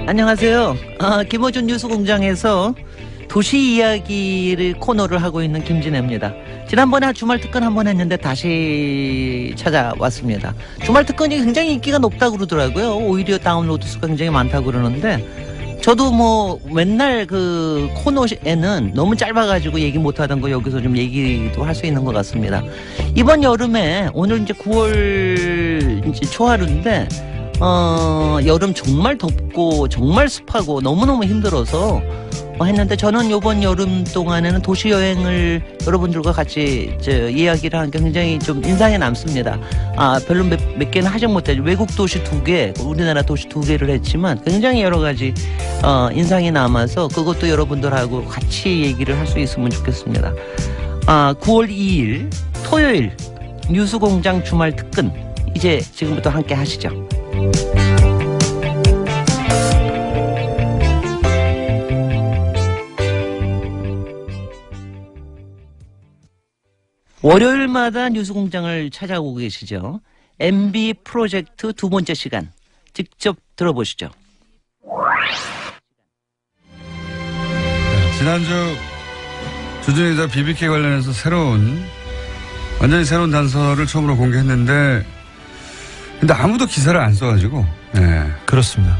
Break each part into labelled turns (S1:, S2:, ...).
S1: 안녕하세요. 김어준 뉴스공장에서 도시 이야기를 코너를 하고 있는 김진애입니다. 지난번에 주말 특근 한번 했는데 다시 찾아왔습니다. 주말 특근이 굉장히 인기가 높다고 그러더라고요. 오히려 다운로드 수가 굉장히 많다고 그러는데 저도 뭐 맨날 그 코너에는 너무 짧아가지고 얘기 못하던 거 여기서 좀 얘기도 할 수 있는 것 같습니다. 이번 여름에 오늘 이제 9월 이제 초하루인데 여름 정말 덥고 정말 습하고 너무너무 힘들어서 했는데 저는 이번 여름 동안에는 도시 여행을 여러분들과 같이 이야기를 하는 게 굉장히 좀 인상에 남습니다. 별로 몇 개는 하지 못했죠. 외국 도시 2개, 우리나라 도시 2개를 했지만 굉장히 여러 가지 인상이 남아서 그것도 여러분들하고 같이 얘기를 할 수 있으면 좋겠습니다. 9월 2일 토요일 뉴스공장 주말 특근 이제 지금부터 함께 하시죠. 월요일마다 뉴스공장을 찾아오고 계시죠. MB 프로젝트 두 번째 시간 직접 들어보시죠.
S2: 네, 지난주 주진우 기자 BBK 관련해서 완전히 새로운 단서를 처음으로 공개했는데 근데 아무도 기사를 안 써가지고
S3: 그렇습니다.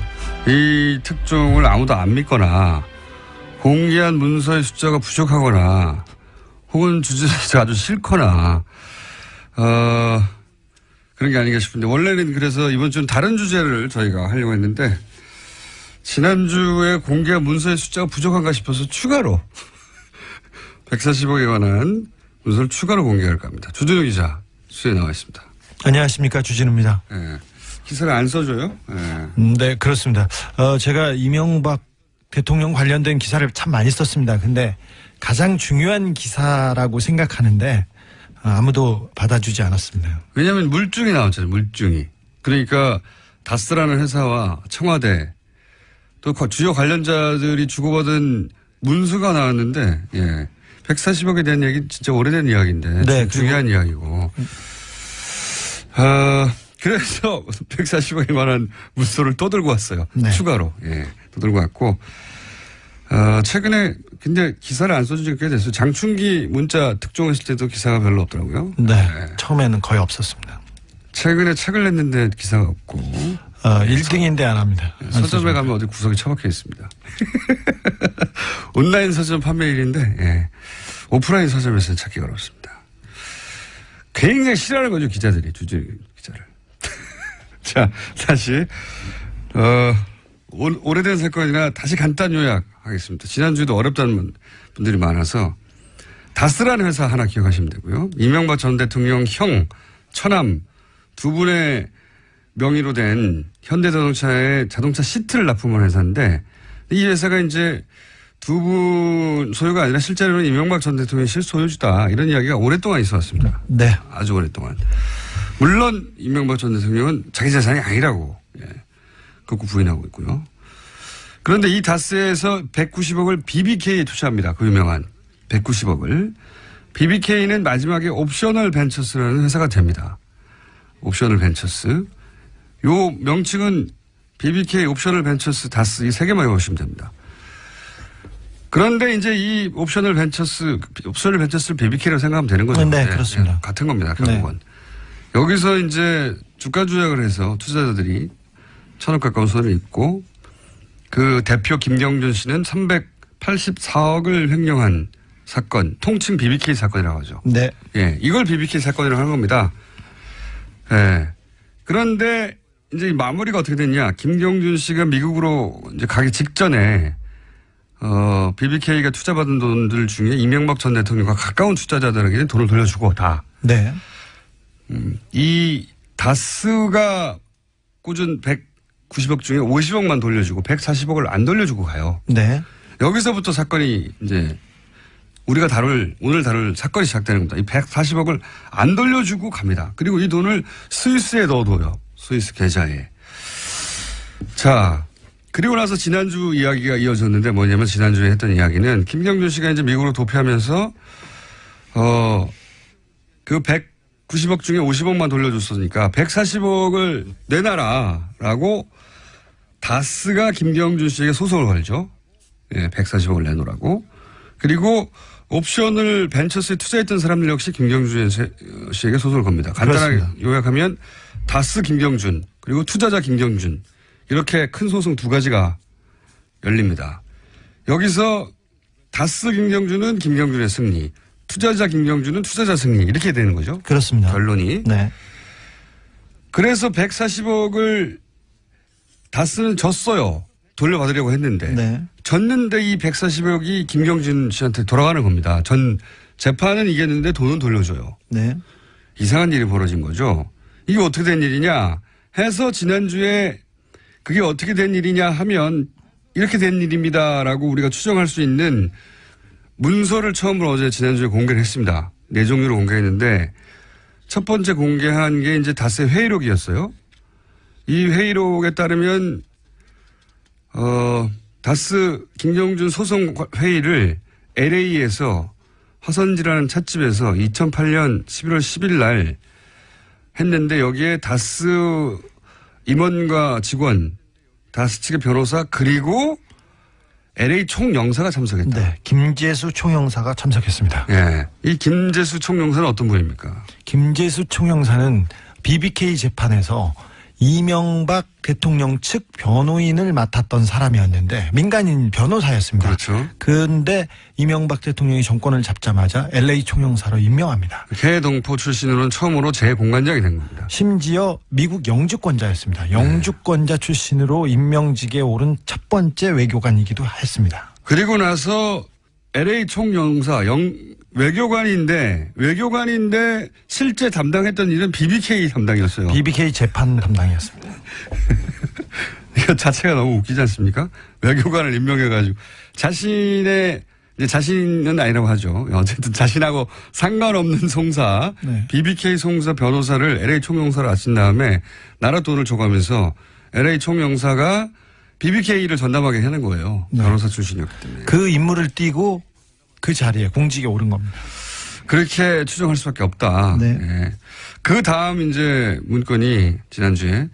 S2: 이 특종을 아무도 안 믿거나 공개한 문서의 숫자가 부족하거나 혹은 주진우가 아주 싫거나 그런 게 아닌가 싶은데 원래는 그래서 이번 주는 다른 주제를 저희가 하려고 했는데 지난주에 공개한 문서의 숫자가 부족한가 싶어서 추가로 140억에 관한 문서를 추가로 공개할까 합니다. 주진우 기자 수에 나와 있습니다.
S3: 안녕하십니까, 주진우입니다.
S2: 네. 기사를 안 써줘요?
S3: 네, 그렇습니다. 제가 이명박 대통령 관련된 기사를 참 많이 썼습니다. 근데 가장 중요한 기사라고 생각하는데 아무도 받아주지 않았습니다.
S2: 왜냐하면 물증이 나왔잖아요. 물증이. 그러니까 다스라는 회사와 청와대 또 주요 관련자들이 주고받은 문서가 나왔는데 140억에 대한 얘기 진짜 오래된 이야기인데
S3: 네,
S2: 중요한 이야기고 그래서 140억에 관한 문서를 또 들고 왔어요.
S3: 네.
S2: 추가로. 또 들고 왔고 최근에 근데 기사를 안 써준 지가 꽤 됐어요. 장충기 문자 특종했을 때도 기사가 별로 없더라고요.
S3: 네. 처음에는 거의 없었습니다.
S2: 최근에 책을 냈는데 기사가 없고.
S3: 1등인데 안 합니다.
S2: 서점에 가면 어디 구석에 처박혀 있습니다. 온라인 서점 판매일인데 오프라인 서점에서는 찾기가 어렵습니다. 굉장히 싫어하는 거죠, 기자들이. 주진우 기자를. 자, 다시 오래된 사건이나 다시 간단 요약하겠습니다. 지난주에도 어렵다는 분들이 많아서 다스라는 회사 하나 기억하시면 되고요. 이명박 전 대통령 형, 처남 두 분의 명의로 된 현대자동차의 자동차 시트를 납품한 회사인데 이 회사가 이제 두 분 소유가 아니라 실제로는 이명박 전 대통령의 실소유주다. 이런 이야기가 오랫동안 있어 왔습니다.
S3: 네.
S2: 아주 오랫동안. 물론 이명박 전 대통령은 자기 재산이 아니라고 극구 부인하고 있고요. 그런데 이 다스에서 190억을 BBK에 투자합니다. 그 유명한 190억을. BBK는 마지막에 옵셔널 벤처스라는 회사가 됩니다. 옵셔널 벤처스. 요 명칭은 BBK 옵셔널 벤처스 다스 이 세 개만 외우시면 됩니다. 그런데 이제 이 옵셔널 벤처스를 BBK라고 생각하면 되는 거죠.
S3: 네, 그렇습니다.
S2: 같은 겁니다. 결국은. 네. 여기서 이제 주가 조작을 해서 투자자들이 1,000억 가까운 손을 입고 그 대표 김경준 씨는 384억을 횡령한 사건, 통칭 BBK 사건이라고 하죠.
S3: 네.
S2: 이걸 BBK 사건이라고 하는 겁니다. 그런데 이제 마무리가 어떻게 됐냐. 김경준 씨가 미국으로 이제 가기 직전에 BBK가 투자받은 돈들 중에 이명박 전 대통령과 가까운 투자자들에게 돈을 돌려주고 다.
S3: 네.
S2: 이 다스가 꽂은 190억 중에 50억만 돌려주고 140억을 안 돌려주고 가요.
S3: 네.
S2: 여기서부터 사건이 이제 우리가 오늘 다룰 사건이 시작되는 겁니다. 이 140억을 안 돌려주고 갑니다. 그리고 이 돈을 스위스에 넣어둬요. 스위스 계좌에. 자, 그리고 나서 지난주 이야기가 이어졌는데 뭐냐면 지난주에 했던 이야기는 김경준 씨가 이제 미국으로 도피하면서 그 190억 중에 50억만 돌려줬으니까 140억을 내놔라라고 다스가 김경준 씨에게 소송을 걸죠. 예, 140억을 내놓으라고. 그리고 옵션을 벤처스에 투자했던 사람들 역시 김경준 씨에게 소송을 겁니다. 간단하게
S3: 그렇습니다.
S2: 요약하면 다스 김경준 그리고 투자자 김경준 이렇게 큰 소송 두 가지가 열립니다. 여기서 다스 김경준은 김경준의 승리, 투자자 김경준은 투자자 승리 이렇게 되는 거죠.
S3: 그렇습니다.
S2: 결론이.
S3: 네.
S2: 그래서 140억을 다스는 졌어요. 돌려받으려고 했는데.
S3: 네.
S2: 졌는데 이 140억이 김경준 씨한테 돌아가는 겁니다. 전 재판은 이겼는데 돈은 돌려줘요.
S3: 네.
S2: 이상한 일이 벌어진 거죠. 이게 어떻게 된 일이냐 해서 지난주에 그게 어떻게 된 일이냐 하면 이렇게 된 일입니다라고 우리가 추정할 수 있는 문서를 처음으로 어제 지난주에 공개를 했습니다. 네 종류로 공개했는데 첫 번째 공개한 게 이제 다스의 회의록이었어요. 이 회의록에 따르면 다스 김경준 소송 회의를 LA에서 화선지라는 찻집에서 2008년 11월 10일 날 했는데 여기에 다스 임원과 직원, 다스 측의 변호사 그리고 LA 총영사가 참석했다.
S3: 네. 김재수 총영사가 참석했습니다.
S2: 예. 이 김재수 총영사는 어떤 분입니까?
S3: 김재수 총영사는 BBK 재판에서 이명박 대통령 측 변호인을 맡았던 사람이었는데 민간인 변호사였습니다.
S2: 그렇죠.
S3: 그런데 이명박 대통령이 정권을 잡자마자 LA 총영사로 임명합니다.
S2: 해동포 출신으로는 처음으로 재공관장이 된 겁니다.
S3: 심지어 미국 영주권자였습니다. 영주권자 출신으로 임명직에 오른 첫 번째 외교관이기도 했습니다.
S2: 그리고 나서 LA 총영사 외교관인데 실제 담당했던 일은 BBK 담당이었어요.
S3: BBK 재판 담당이었습니다.
S2: 이거 자체가 너무 웃기지 않습니까? 외교관을 임명해가지고 자신은 아니라고 하죠. 어쨌든 자신하고 상관없는 송사,
S3: 네.
S2: BBK 송사 변호사를 LA 총영사로 아친 다음에 나라 돈을 줘가면서 LA 총영사가 BBK를 전담하게 하는 거예요.
S3: 네.
S2: 변호사 출신이었기 때문에.
S3: 그 임무를 띠고 그 자리에 공직에 오른 겁니다.
S2: 그렇게 추정할 수밖에 없다.
S3: 네.
S2: 예. 그 다음 이제 문건이 지난주에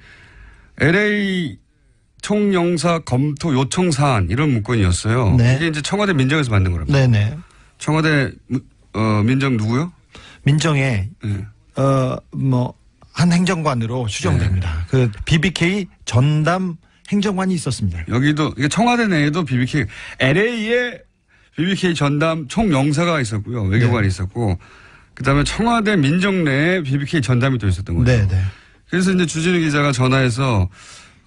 S2: LA 총영사 검토 요청 사안 이런 문건이었어요.
S3: 네.
S2: 이게 이제 청와대 민정에서 만든 거랍니다.
S3: 네네.
S2: 청와대 민정 누구요?
S3: 민정에
S2: 예.
S3: 한 행정관으로 추정됩니다. 그 BBK 전담 행정관이 있었습니다.
S2: 여기도 이게 청와대 내에도 BBK LA에 BBK 전담 총영사가 있었고요. 외교관이 있었고 그다음에 청와대 민정 내에 BBK 전담이 또 있었던 거죠.
S3: 네네.
S2: 그래서 이제 주진우 기자가 전화해서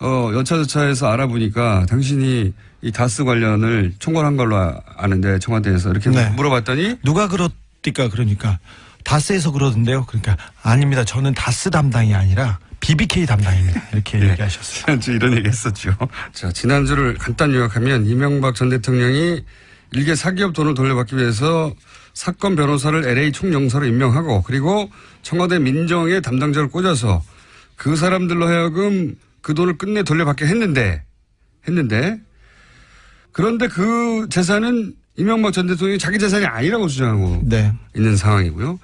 S2: 여차저차해서 알아보니까 당신이 이 다스 관련을 총괄한 걸로 아는데 청와대에서 이렇게
S3: 네.
S2: 물어봤더니
S3: 누가 그렇디까 그러니까 다스에서 그러던데요. 그러니까 아닙니다. 저는 다스 담당이 아니라 BBK 담당입니다. 이렇게 얘기하셨어요.
S2: 지난주 이런 얘기 했었죠. 자, 지난주를 간단히 요약하면 이명박 전 대통령이 일개 사기업 돈을 돌려받기 위해서 사건 변호사를 LA 총영사로 임명하고 그리고 청와대 민정의 담당자를 꽂아서 그 사람들로 하여금 그 돈을 끝내 돌려받게 했는데 그런데 그 재산은 이명박 전 대통령이 자기 재산이 아니라고 주장하고
S3: 네.
S2: 있는 상황이고요.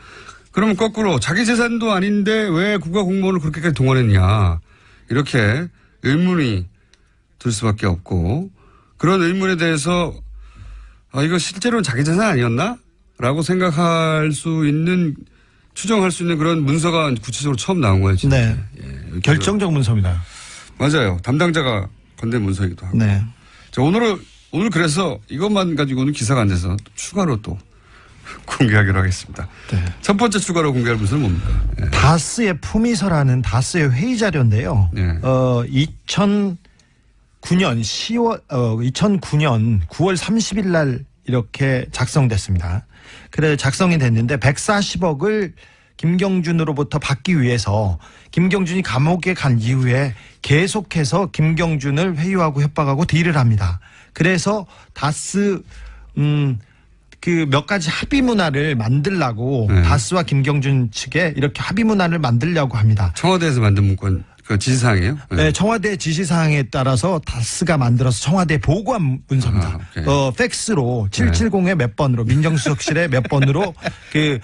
S2: 그러면 거꾸로 자기 재산도 아닌데 왜 국가 공무원을 그렇게까지 동원했냐 이렇게 의문이 들 수밖에 없고 그런 의문에 대해서 이거 실제로는 자기 재산 아니었나? 라고 생각할 수 있는 추정할 수 있는 그런 문서가 구체적으로 처음 나온 거예요. 진짜.
S3: 네.
S2: 예,
S3: 결정적 문서입니다.
S2: 맞아요. 담당자가 건넨 문서이기도 하고.
S3: 네.
S2: 자, 오늘 그래서 이것만 가지고는 기사가 안 돼서 추가로 또 공개하기로 하겠습니다.
S3: 네.
S2: 첫 번째 추가로 공개할 문서는 뭡니까? 예.
S3: 다스의 품위서라는 다스의 회의 자료인데요.
S2: 네.
S3: 2009년 9월 30일 날 이렇게 작성됐습니다. 그래 작성이 됐는데 140억을 김경준으로부터 받기 위해서 김경준이 감옥에 간 이후에 계속해서 김경준을 회유하고 협박하고 딜을 합니다. 그래서 다스 그 몇 가지 합의 문화를 만들라고
S2: 네.
S3: 다스와 김경준 측에 이렇게 합의 문화를 만들려고 합니다.
S2: 청와대에서 만든 문건 그 지시사항이에요?
S3: 네, 청와대 지시사항에 따라서 다스가 만들어서 청와대 보고한 문서입니다.
S2: 아, 오케이.
S3: 팩스로 770에 몇 번으로 민정수석실에 몇 번으로 그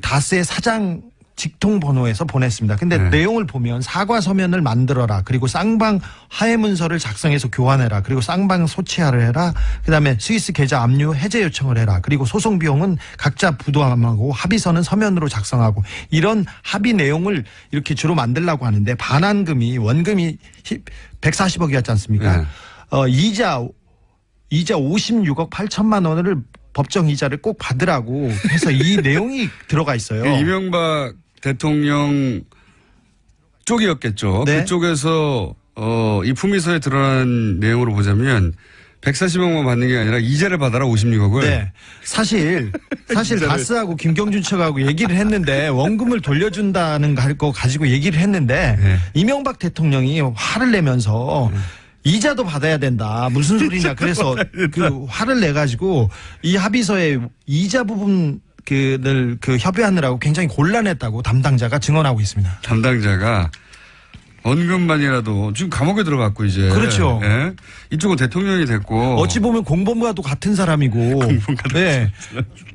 S3: 다스의 사장 직통 번호에서 보냈습니다. 근데
S2: 네.
S3: 내용을 보면 사과 서면을 만들어라. 그리고 쌍방 하해 문서를 작성해서 교환해라. 그리고 쌍방 소치하를 해라. 그다음에 스위스 계좌 압류 해제 요청을 해라. 그리고 소송 비용은 각자 부담하고 합의서는 서면으로 작성하고 이런 합의 내용을 이렇게 주로 만들려고 하는데 반환금이 원금이 140억이었지 않습니까?
S2: 네.
S3: 이자 56억 8천만 원을 법정 이자를 꼭 받으라고 해서 이 내용이 들어가 있어요.
S2: 그 이명박 대통령 쪽이었겠죠.
S3: 네.
S2: 그쪽에서 이 품위서에 드러난 내용으로 보자면 140억만 받는 게 아니라 이자를 받아라 56억을.
S3: 네. 사실 다스하고 김경준 측하고 얘기를 했는데 원금을 돌려준다는 거 가지고 얘기를 했는데
S2: 네.
S3: 이명박 대통령이 화를 내면서 이자도 받아야 된다. 무슨 소리냐. 그래서 그 화를 내가지고 이 합의서에 이자 부분 그 협의하느라고 굉장히 곤란했다고 담당자가 증언하고 있습니다.
S2: 담당자가 원금만이라도 지금 감옥에 들어갔고 이제.
S3: 그렇죠.
S2: 예? 이쪽은 대통령이 됐고.
S3: 어찌 보면 공범과도 같은 사람이고. 네.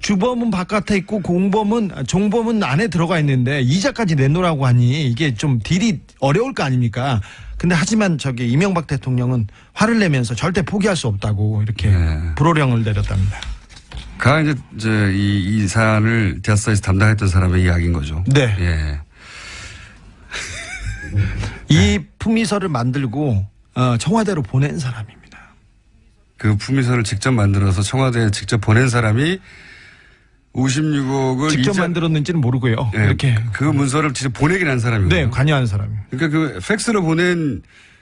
S3: 주범은 바깥에 있고 종범은 안에 들어가 있는데 이자까지 내놓으라고 하니 이게 좀 딜이 어려울 거 아닙니까? 근데 하지만 이명박 대통령은 화를 내면서 절대 포기할 수 없다고 이렇게
S2: 네.
S3: 불호령을 내렸답니다.
S2: 가 이제 이 사안을 대사에서 담당했던 사람의 이야기인 거죠.
S3: 네.
S2: 예.
S3: 이 품위서를 만들고 청와대로 보낸 사람입니다.
S2: 그 품위서를 직접 만들어서 청와대에 직접 보낸 사람이 56억을
S3: 직접 만들었는지는 모르고요.
S2: 예,
S3: 이렇게
S2: 그 문서를 직접 보내긴 한 사람이고.
S3: 네, 관여한 사람입니다.
S2: 그러니까 그 팩스로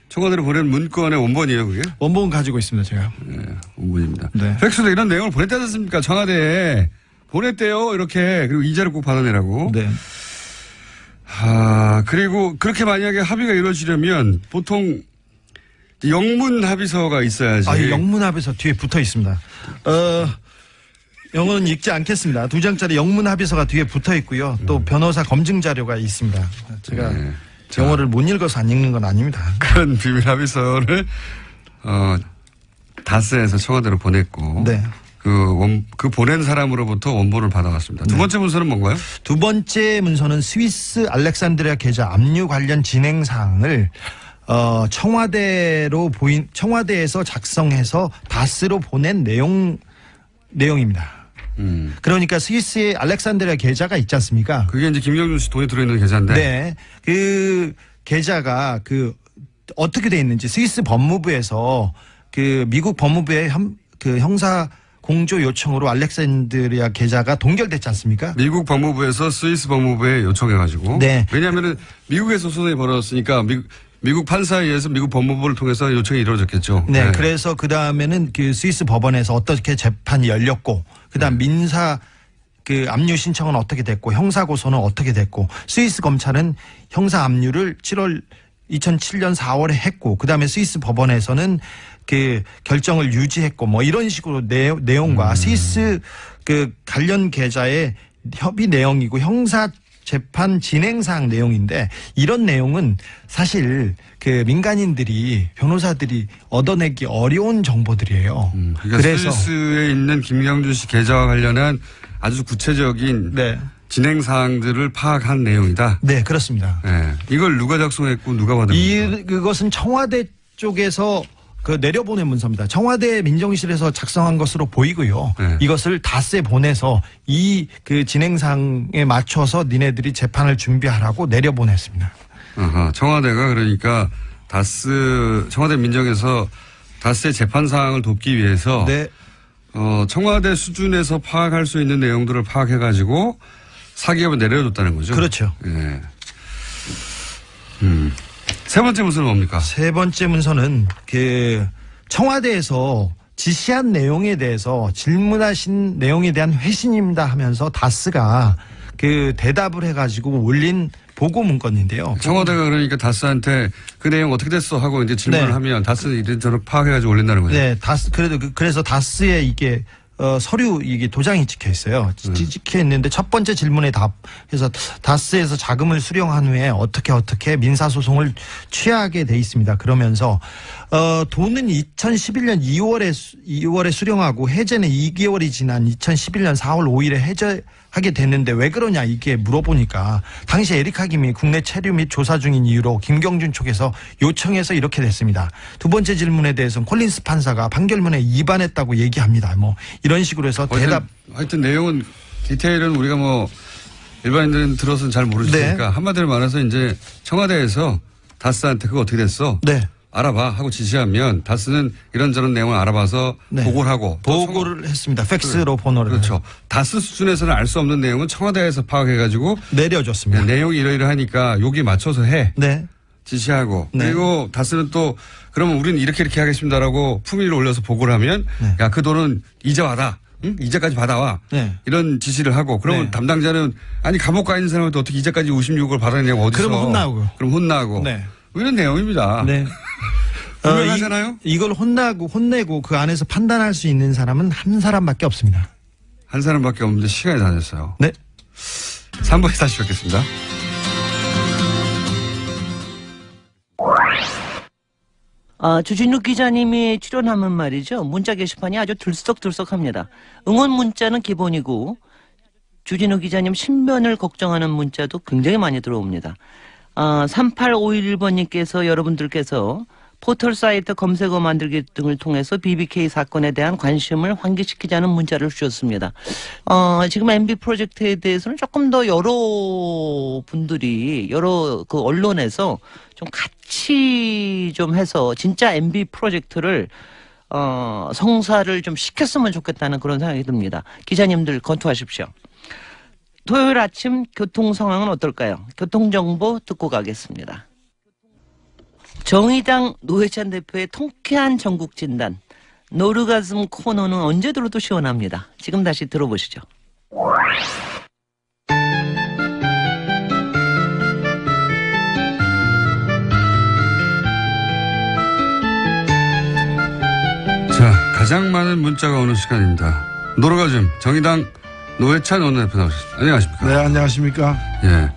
S2: 청와대로 보낸 문건의 원본이에요, 그게?
S3: 원본 가지고 있습니다, 제가.
S2: 네, 원본입니다.
S3: 네.
S2: 팩스로 이런 내용을 보냈지 않습니까? 청와대에 보냈대요, 이렇게. 그리고 이자를 꼭 받아내라고.
S3: 네.
S2: 그리고 그렇게 만약에 합의가 이루어지려면 보통 영문 합의서가 있어야지.
S3: 이 영문 합의서 뒤에 붙어 있습니다. 영어는 읽지 않겠습니다. 2장짜리 영문 합의서가 뒤에 붙어 있고요. 또 변호사 검증 자료가 있습니다. 제가
S2: 네.
S3: 영어를 못 읽어서 안 읽는 건 아닙니다.
S2: 그런 비밀 합의서를 다스에서 청와대로 보냈고.
S3: 네.
S2: 그 보낸 사람으로부터 원본을 받아왔습니다. 두 번째 문서는 뭔가요?
S3: 두 번째 문서는 스위스 알렉산드리아 계좌 압류 관련 진행 사항을 청와대에서 작성해서 다스로 보낸 내용입니다. 그러니까 스위스의 알렉산드리아 계좌가 있지 않습니까?
S2: 그게 이제 김경준 씨 돈이 들어있는 계좌인데.
S3: 네. 그 계좌가 어떻게 돼 있는지 스위스 법무부에서 미국 법무부의 형사 공조 요청으로 알렉산드리아 계좌가 동결됐지 않습니까?
S2: 미국 법무부에서 스위스 법무부에 요청해가지고.
S3: 네.
S2: 왜냐하면 미국에서 소송이 벌어졌으니까 미국 판사에 의해서 미국 법무부를 통해서 요청이 이루어졌겠죠.
S3: 네. 그래서 그 다음에는 스위스 법원에서 어떻게 재판이 열렸고, 그 다음 민사 압류 신청은 어떻게 됐고, 형사 고소는 어떻게 됐고, 스위스 검찰은 형사 압류를 2007년 4월에 했고, 그 다음에 스위스 법원에서는 결정을 유지했고, 뭐 이런 식으로 내용과 스위스 관련 계좌의 협의 내용이고 형사 재판 진행사항 내용인데 이런 내용은 사실 민간인들이 변호사들이 얻어내기 어려운 정보들이에요.
S2: 그러니까
S3: 그래서
S2: 스위스에 있는 김경준 씨 계좌와 관련한 아주 구체적인
S3: 네.
S2: 진행 사항들을 파악한 내용이다.
S3: 네, 그렇습니다.
S2: 네. 이걸 누가 작성했고 누가 받은 겁니까?
S3: 그것은 청와대 쪽에서 내려보낸 문서입니다. 청와대 민정실에서 작성한 것으로 보이고요.
S2: 네.
S3: 이것을 다스에 보내서 진행상에 맞춰서 니네들이 재판을 준비하라고 내려보냈습니다.
S2: 청와대가 그러니까 청와대 민정에서 다스의 재판 사항을 돕기 위해서
S3: 네.
S2: 청와대 수준에서 파악할 수 있는 내용들을 파악해가지고 사기업에 내려줬다는 거죠.
S3: 그렇죠.
S2: 네. 세 번째 문서는 뭡니까?
S3: 세 번째 문서는 청와대에서 지시한 내용에 대해서 질문하신 내용에 대한 회신입니다 하면서 다스가 대답을 해가지고 올린 보고 문건인데요.
S2: 청와대가 그러니까 다스한테 그 내용 어떻게 됐어 하고 이제 질문을
S3: 네.
S2: 하면 다스는 이런저런 파악해가지고 올린다는 거죠.
S3: 네, 그래서 다스의 이게 서류 이게 도장이 찍혀 있어요. 찍혀 있는데 첫 번째 질문에 답해서 다스에서 자금을 수령한 후에 어떻게 민사소송을 취하게 돼 있습니다. 그러면서 돈은 2011년 2월에 수령하고 해제는 2개월이 지난 2011년 4월 5일에 해제하게 됐는데 왜 그러냐 이게 물어보니까 당시 에리카 김이 국내 체류 및 조사 중인 이유로 김경준 쪽에서 요청해서 이렇게 됐습니다. 두 번째 질문에 대해서는 콜린스 판사가 판결문에 위반했다고 얘기합니다. 뭐 이런 식으로 해서 대답.
S2: 하여튼 내용은 디테일은 우리가 뭐 일반인들은 들어서는 잘 모르시니까
S3: 네.
S2: 한마디로 말해서 이제 청와대에서 다스한테 그거 어떻게 됐어?
S3: 네.
S2: 알아봐 하고 지시하면 다스는 이런저런 내용을 알아봐서
S3: 네.
S2: 보고를 하고
S3: 보고를 했습니다. 팩스로 번호를.
S2: 그렇죠. 다스 수준에서는 알 수 없는 내용은 청와대에서 파악해가지고
S3: 내려줬습니다.
S2: 내용이 이러이러하니까 여기 맞춰서 해.
S3: 네.
S2: 지시하고
S3: 네.
S2: 그리고 다스는 또 그러면 우리는 이렇게 하겠습니다라고 품위를 올려서 보고를 하면
S3: 네.
S2: 야 그 돈은 이제 받아. 응? 이자까지 받아와.
S3: 네.
S2: 이런 지시를 하고 그러면
S3: 네.
S2: 담당자는 아니 감옥 가 있는 사람한테 어떻게 이자까지 56억을 받았냐고 어디서.
S3: 그럼 혼나고.
S2: 그럼 혼나고.
S3: 네.
S2: 이런 내용입니다.
S3: 네.
S2: 분명하잖아요.
S3: 이걸 혼내고 그 안에서 판단할 수 있는 사람은 한 사람밖에 없습니다.
S2: 한 사람밖에 없는데 시간이 다 됐어요.
S3: 네.
S2: 3부에 다시 뵙겠습니다.
S1: 주진우 기자님이 출연하면 말이죠. 문자 게시판이 아주 들썩들썩합니다. 응원 문자는 기본이고 주진우 기자님 신변을 걱정하는 문자도 굉장히 많이 들어옵니다. 3851번님께서 여러분들께서 포털 사이트 검색어 만들기 등을 통해서 BBK 사건에 대한 관심을 환기시키자는 문자를 주셨습니다. 지금 MB 프로젝트에 대해서는 조금 더 여러 분들이 여러 그 언론에서 좀 같이 좀 해서 진짜 MB 프로젝트를 성사를 좀 시켰으면 좋겠다는 그런 생각이 듭니다. 기자님들 검토하십시오. 토요일 아침 교통 상황은 어떨까요? 교통정보 듣고 가겠습니다. 정의당 노회찬 대표의 통쾌한 전국 진단. 노르가즘 코너는 언제 들어도 시원합니다. 지금 다시 들어보시죠.
S2: 자, 가장 많은 문자가 오는 시간입니다. 노르가즘 정의당 노회찬 원내대표 나오셨습니다. 안녕하십니까?
S4: 네, 안녕하십니까?
S2: 예.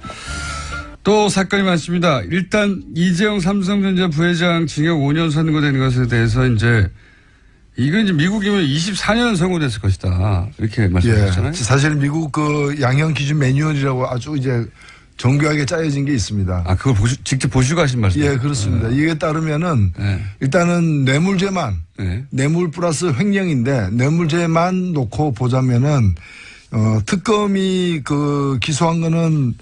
S2: 또 사건이 많습니다. 일단 이재용 삼성전자 부회장 징역 5년 선고된 것에 대해서 이제 이건 이제 미국이면 24년 선고됐을 것이다. 이렇게 말씀하셨잖아요.
S4: 예, 사실 미국 그 양형 기준 매뉴얼이라고 아주 이제 정교하게 짜여진 게 있습니다.
S2: 아, 그걸 직접 보시고 하신 말씀이에요?
S4: 예, 그렇습니다. 이게 따르면은 일단은 뇌물죄만 뇌물 플러스 횡령인데 뇌물죄만 놓고 보자면은 특검이 그 기소한 거는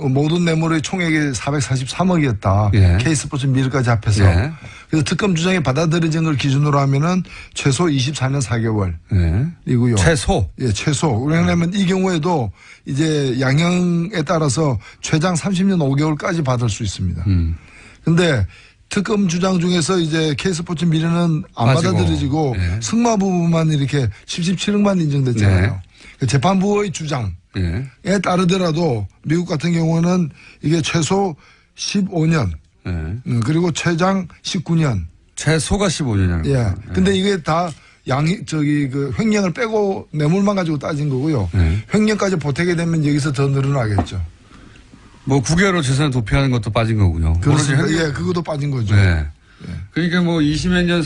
S4: 모든 뇌물의 총액이 443억이었다.
S2: 예.
S4: K스포츠 미르까지 합해서.
S2: 예.
S4: 그래서 특검 주장에 받아들여진 걸 기준으로 하면은 최소 24년 4개월.
S2: 예.
S4: 이고요.
S2: 최소?
S4: 예, 최소. 왜냐하면 이 경우에도 이제 양형에 따라서 최장 30년 5개월까지 받을 수 있습니다. 근데 특검 주장 중에서 이제 K스포츠 미르는 안
S2: 빠지고.
S4: 받아들여지고
S2: 예.
S4: 승마 부분만 이렇게 77억만 인정됐잖아요.
S2: 네.
S4: 재판부의 주장.
S2: 예.
S4: 에 따르더라도 미국 같은 경우는 이게 최소 15년
S2: 예.
S4: 그리고 최장 19년.
S2: 최소가 15년이라고.
S4: 예. 근데 이게 다 그 횡령을 빼고 뇌물만 가지고 따진 거고요. 횡령까지 보태게 되면 여기서 더 늘어나겠죠.
S2: 뭐 9개월로 재산 도피하는 것도 빠진 거군요.
S4: 그렇습니다.
S2: 오로지
S4: 예, 그것도 빠진 거죠.
S2: 네. 그러니까 뭐 20몇 년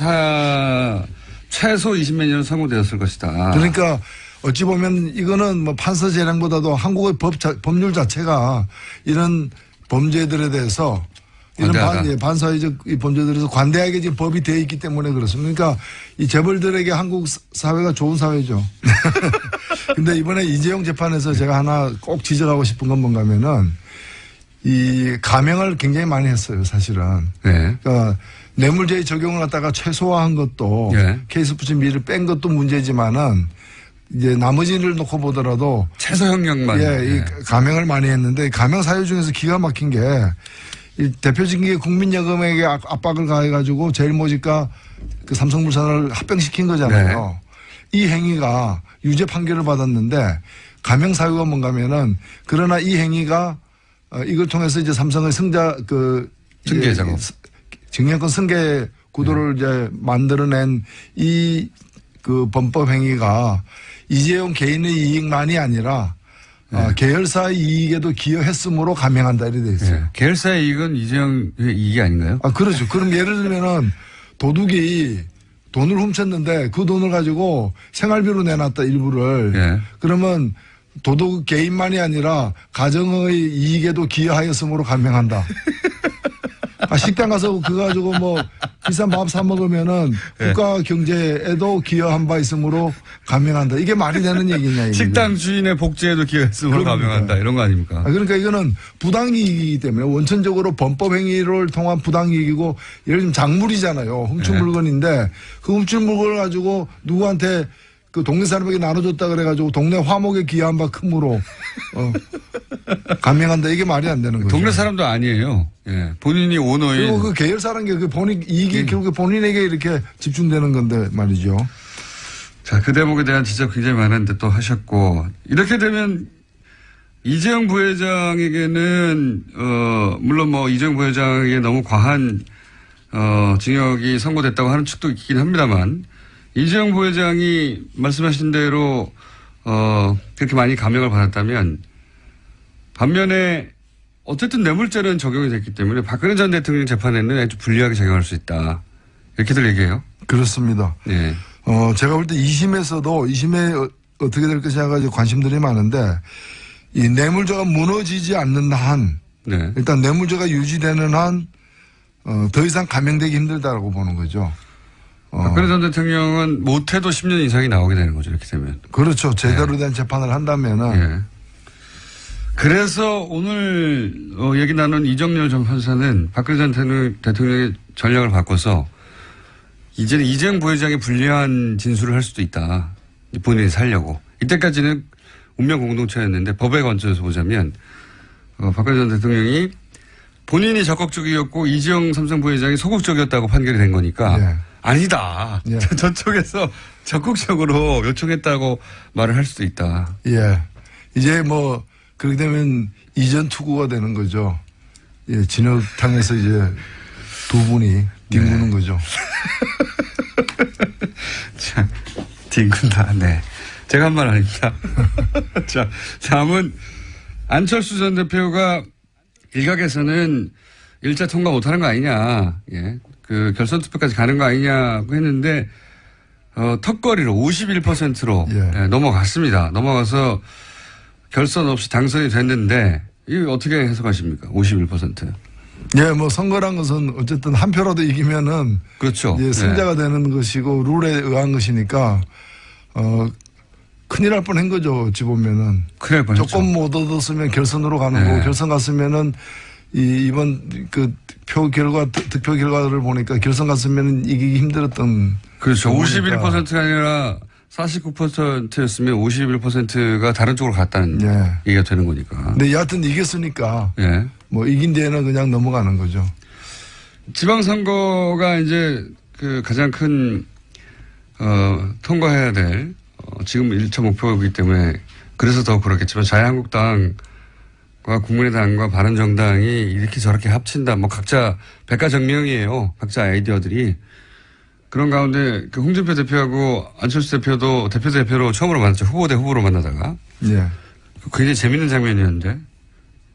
S2: 최소 20몇 년 선고되었을 것이다.
S4: 그러니까 어찌 보면 이거는 뭐 판사 재량보다도 한국의 법률 자체가 이런 범죄들에 대해서 이런 반사회적 이 범죄들에 대해서 관대하게 지금 법이 되어 있기 때문에 그렇습니다. 그러니까 이 재벌들에게 한국 사회가 좋은 사회죠. 근데 이번에 이재용 재판에서 제가 하나 꼭 지적하고 싶은 건 뭔가 하면은 이 감형을 굉장히 많이 했어요, 사실은.
S2: 네.
S4: 그러니까 뇌물죄 적용을 갖다가 최소화한 것도 K스포츠 미를 뺀 것도 문제지만은 이제 나머지를 놓고 보더라도
S2: 최소 형량만
S4: 이 감형을 많이 했는데 감형 사유 중에서 기가 막힌 게 이 대표적인 게 국민연금에게 압박을 가해가지고 제일모직과 그 삼성물산을 합병시킨 거잖아요. 이 행위가 유죄 판결을 받았는데 감형 사유가 뭔가 하면은 그러나 이 행위가 이걸 통해서 이제 삼성의 승계 작업, 증여권 승계 구도를 이제 만들어낸 이 그 범법 행위가 이재용 개인의 이익만이 아니라 계열사의 이익에도 기여했으므로 감형한다 이렇게 돼 있어요.
S2: 네. 계열사의 이익은 이재용의 이익이 아닌가요?
S4: 그렇죠. 그럼 예를 들면은 도둑이 돈을 훔쳤는데 그 돈을 가지고 생활비로 내놨다 일부를.
S2: 예.
S4: 그러면 도둑 개인만이 아니라 가정의 이익에도 기여하였으므로 감형한다. 식당 가서 그거 가지고 뭐 비싼 밥 사 먹으면은 국가 경제에도 기여한 바 있으므로 감형한다. 이게 말이 되는 얘기냐 이게.
S2: 식당 주인의 복지에도 기여했으므로 감형한다 이런 거 아닙니까?
S4: 그러니까 이거는 부당이익이기 때문에 원천적으로 범법 행위를 통한 부당이익이고 예를 들면 작물이잖아요. 훔친
S2: 네.
S4: 물건인데 그 훔친 물건을 가지고 누구한테 그 동네 사람에게 나눠줬다 그래가지고 동네 화목에 기여한 바 크므로 감형한다. 이게 말이 안 되는 거죠.
S2: 동네 사람도 아니에요. 예. 본인이 오너인.
S4: 그리고 그 계열사라는 게 그 본인 이익이 결국에 본인에게 이렇게 집중되는 건데 말이죠.
S2: 자, 그 대목에 대한 지적 굉장히 많은데 또 하셨고 이렇게 되면 이재용 부회장에게는 물론 뭐 이재용 부회장에게 너무 과한 징역이 선고됐다고 하는 측도 있긴 합니다만 이재용 부회장이 말씀하신 대로 그렇게 많이 감형을 받았다면 반면에 어쨌든 뇌물죄는 적용이 됐기 때문에 박근혜 전 대통령 재판에는 아주 불리하게 작용할 수 있다. 이렇게들 얘기해요.
S4: 그렇습니다.
S2: 네.
S4: 제가 볼 때 2심에 어떻게 될 것이냐가 관심들이 많은데 이 뇌물죄가 무너지지 않는 한
S2: 네.
S4: 일단 뇌물죄가 유지되는 한 더 이상 감형되기 힘들다라고 보는 거죠.
S2: 박근혜 전 대통령은 못해도 10년 이상이 나오게 되는 거죠. 이렇게 되면.
S4: 그렇죠. 제대로 된 재판을 한다면은.
S2: 예. 그래서 오늘 얘기 나눈 이정렬 전 판사는 박근혜 전 대통령의 전략을 바꿔서 이제는 이재용 부회장이 불리한 진술을 할 수도 있다. 본인이 살려고. 이때까지는 운명 공동체였는데 법에 관점에서 보자면 박근혜 전 대통령이 본인이 적극적이었고 이재용 삼성 부회장이 소극적이었다고 판결이 된 거니까
S4: 예.
S2: 아니다.
S4: 예.
S2: 저쪽에서 적극적으로 요청했다고 말을 할 수도 있다.
S4: 예. 이제 뭐 그렇게 되면 이전 투구가 되는 거죠. 예. 진흙탕에서 이제 두 분이 뒹구는 거죠.
S2: 참, 뒹군다. 네. 제가 한 말 아닙니다. 자, 다음은 안철수 전 대표가 일각에서는 일자 통과 못하는 거 아니냐. 예. 그 결선 투표까지 가는 거 아니냐고 했는데, 턱걸이로 51%로
S4: 예.
S2: 넘어갔습니다. 넘어가서 결선 없이 당선이 됐는데, 이거 어떻게 해석하십니까? 51%.
S4: 예, 뭐 선거란 것은 어쨌든 한 표라도 이기면은
S2: 그렇죠.
S4: 예, 승자가 되는 것이고 룰에 의한 것이니까 큰일 날 뻔한 거죠. 어찌 보면은
S2: 큰일 날 뻔했죠.
S4: 조금 못 얻었으면 결선으로 가는
S2: 네.
S4: 거고 결선 갔으면은 이번 그 표 결과 득표 결과를 보니까 결선 갔으면은 이기기 힘들었던
S2: 그렇죠.
S4: 경우니까.
S2: 51%가 아니라 49%였으면 51%가 다른 쪽으로 갔다는
S4: 예.
S2: 얘기가 되는 거니까.
S4: 근데 여하튼 이겼으니까
S2: 예.
S4: 뭐 이긴 데에는 그냥 넘어가는 거죠.
S2: 지방선거가 이제 그 가장 큰, 통과해야 될, 지금 1차 목표이기 때문에 그래서 더 그렇겠지만 자유한국당과 국민의당과 바른정당이 이렇게 저렇게 합친다. 뭐 각자 백가정명이에요. 각자 아이디어들이. 그런 가운데 그 홍준표 대표하고 안철수 대표도 대표로 처음으로 만났죠. 후보 대 후보로 만나다가.
S4: 예.
S2: 굉장히 재밌는 장면이었는데.